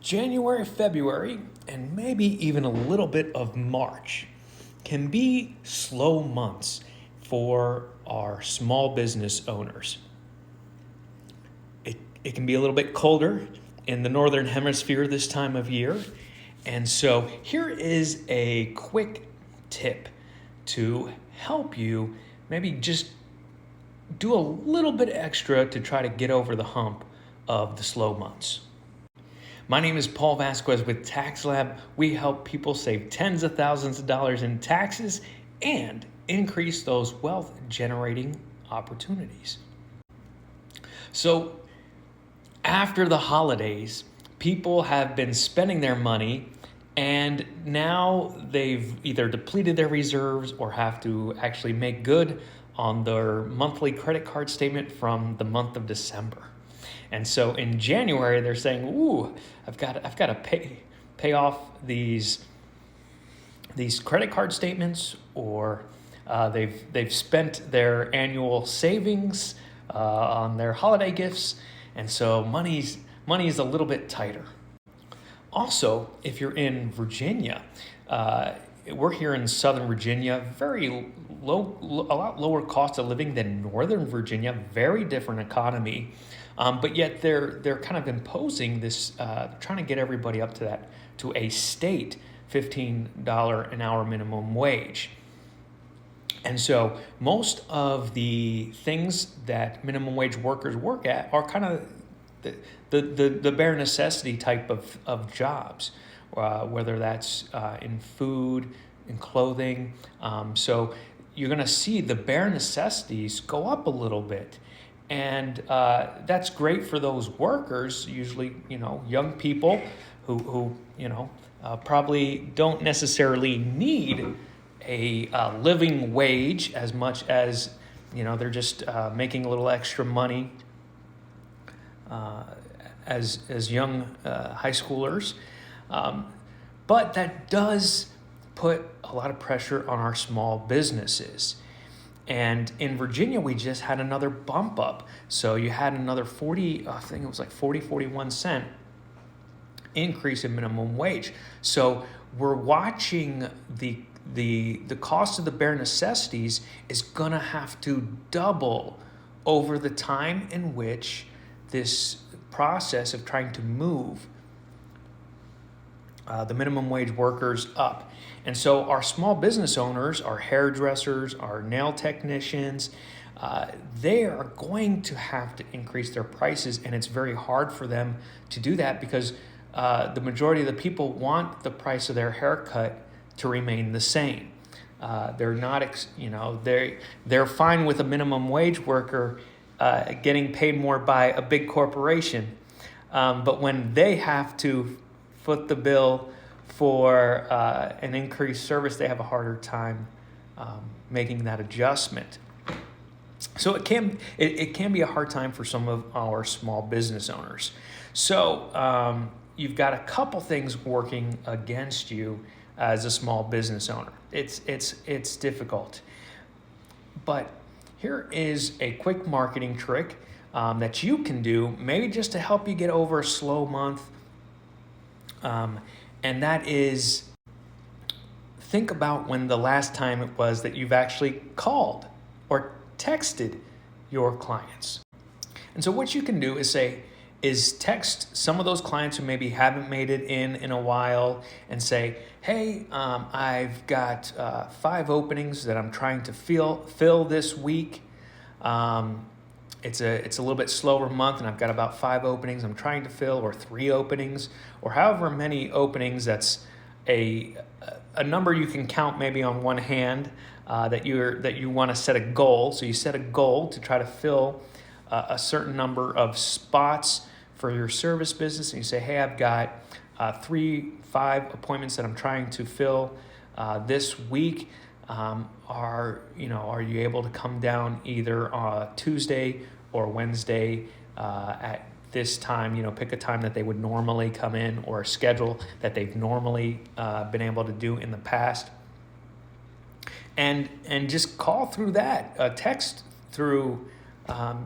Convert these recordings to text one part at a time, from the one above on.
January, February, and maybe even a little bit of March can be slow months for our small business owners. It can be a little bit colder in the northern hemisphere this time of year. And so here is a quick tip to help you maybe just do a little bit extra to try to get over the hump of the slow months. My name is Paul Vasquez with TaxLab. We help people save tens of thousands of dollars in taxes and increase those wealth generating opportunities. So after the holidays, people have been spending their money and now they've either depleted their reserves or have to actually make good on their monthly credit card statement from the month of December. And so in January, they're saying, "Ooh, I've got to pay off these credit card statements," or they've spent their annual savings on their holiday gifts, and so money's a little bit tighter. Also, if you're in Virginia, we're here in Southern Virginia, very low, a lot lower cost of living than Northern Virginia, very different economy. But yet they're kind of imposing this, trying to get everybody up to a state $15 an hour minimum wage. And so most of the things that minimum wage workers work at are kind of the bare necessity type of jobs, whether that's in food, in clothing. So you're going to see the bare necessities go up a little bit. And that's great for those workers, usually, young people who probably don't necessarily need a living wage as much as, they're just making a little extra money as young high schoolers. But that does put a lot of pressure on our small businesses. And in Virginia, we just had another bump up. So you had another 41 cent increase in minimum wage. So we're watching the cost of the bare necessities is gonna have to double over the time in which this process of trying to move the minimum wage workers up. And so our small business owners, our hairdressers, our nail technicians, they are going to have to increase their prices, and it's very hard for them to do that because the majority of the people want the price of their haircut to remain the same. They're not, they're fine with a minimum wage worker getting paid more by a big corporation, but when they have to foot the bill for an increased service, they have a harder time making that adjustment. So it can be a hard time for some of our small business owners. So you've got a couple things working against you as a small business owner. It's difficult, but here is a quick marketing trick that you can do, maybe just to help you get over a slow month. And that is, think about when the last time it was that you've actually called or texted your clients. And so what you can do is text some of those clients who maybe haven't made it in a while and say, "Hey, I've got 5 openings that I'm trying to fill this week. It's a little bit slower month, and I've got about 5 openings I'm trying to fill, or 3 openings, or however many openings. That's a number you can count maybe on one hand that you want to set a goal. So you set a goal to try to fill a certain number of spots for your service business, and you say, "Hey, I've got 5 appointments that I'm trying to fill this week. Are you able to come down either Tuesday or Wednesday at this time?" Pick a time that they would normally come in, or a schedule that they've normally been able to do in the past, and just call through that, text through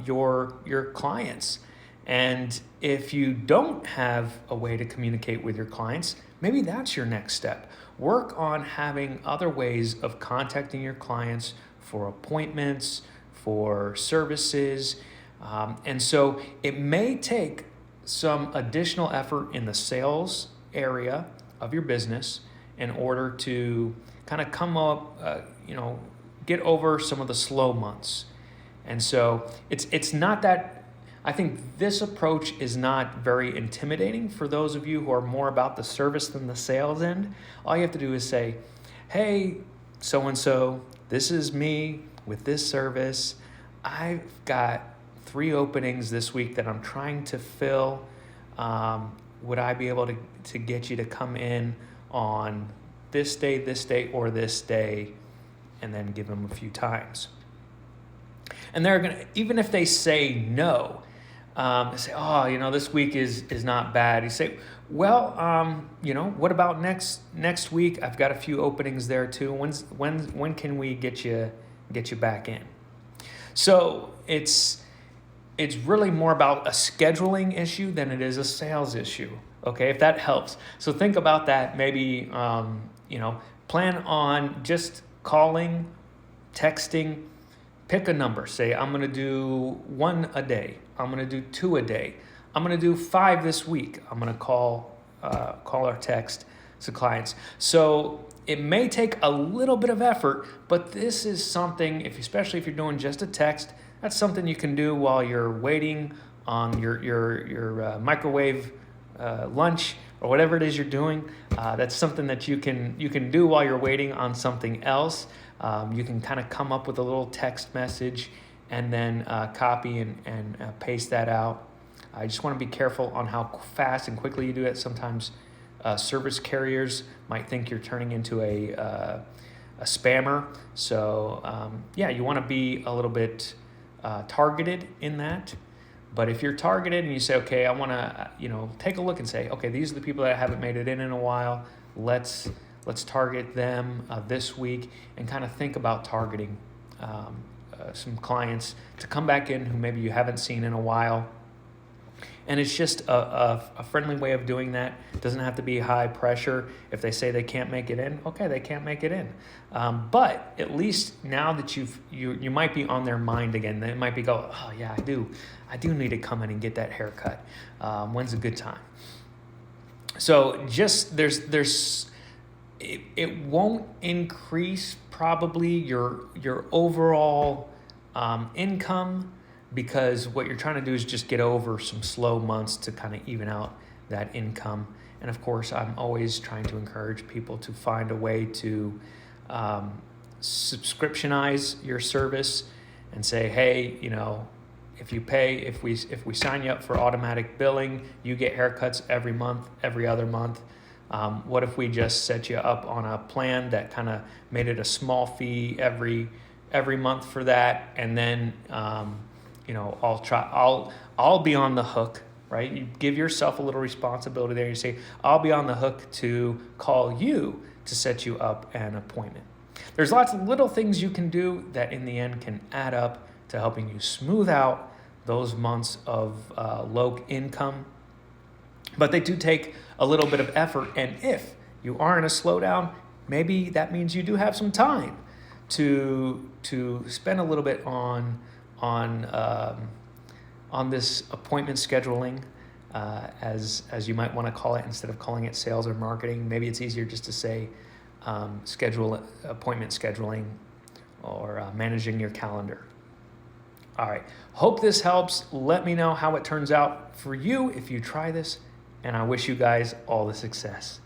your clients, And if you don't have a way to communicate with your clients, maybe that's your next step. Work on having other ways of contacting your clients for appointments, for services. And so it may take some additional effort in the sales area of your business in order to kind of come up, get over some of the slow months. And so it's not that, I think this approach is not very intimidating for those of you who are more about the service than the sales end. All you have to do is say, hey, so-and-so, this is me with this service. I've got 3 openings this week that I'm trying to fill. Would I be able to get you to come in on this day, or this day, and then give them a few times. And they're gonna, even if they say no, they say, oh, this week is not bad. You say, well, what about next week? I've got a few openings there too. When can we get you back in? So it's really more about a scheduling issue than it is a sales issue. Okay, if that helps. So think about that. Maybe plan on just calling, texting. Pick a number. Say, I'm going to do 1 a day. I'm going to do 2 a day. I'm going to do 5 this week. I'm going to call or text to clients. So it may take a little bit of effort, but this is something, especially if you're doing just a text, that's something you can do while you're waiting on your microwave lunch or whatever it is you're doing. That's something that you can do while you're waiting on something else. You can kind of come up with a little text message and then copy and paste that out. I just want to be careful on how fast and quickly you do it. Sometimes service carriers might think you're turning into a spammer. So you want to be a little bit targeted in that. But if you're targeted and you say, okay, I want to take a look and say, okay, these are the people that haven't made it in a while. Let's target them this week, and kind of think about targeting some clients to come back in who maybe you haven't seen in a while. And it's just a friendly way of doing that. It doesn't have to be high pressure. If they say they can't make it in, okay, they can't make it in. But at least now that you might be on their mind again. They might be go, oh yeah, I do need to come in and get that haircut. When's a good time? So just it won't increase probably your overall income, because what you're trying to do is just get over some slow months to kind of even out that income. And of course, I'm always trying to encourage people to find a way to subscriptionize your service and say, hey, if we sign you up for automatic billing, you get haircuts every month, every other month. What if we just set you up on a plan that kind of made it a small fee every month for that, and then I'll be on the hook, right? You give yourself a little responsibility there. You say, I'll be on the hook to call you to set you up an appointment. There's lots of little things you can do that in the end can add up to helping you smooth out those months of low income. But they do take a little bit of effort. And if you are in a slowdown, maybe that means you do have some time to spend a little bit on this appointment scheduling, as you might want to call it, instead of calling it sales or marketing. Maybe it's easier just to say appointment scheduling or managing your calendar. All right. Hope this helps. Let me know how it turns out for you if you try this, and I wish you guys all the success.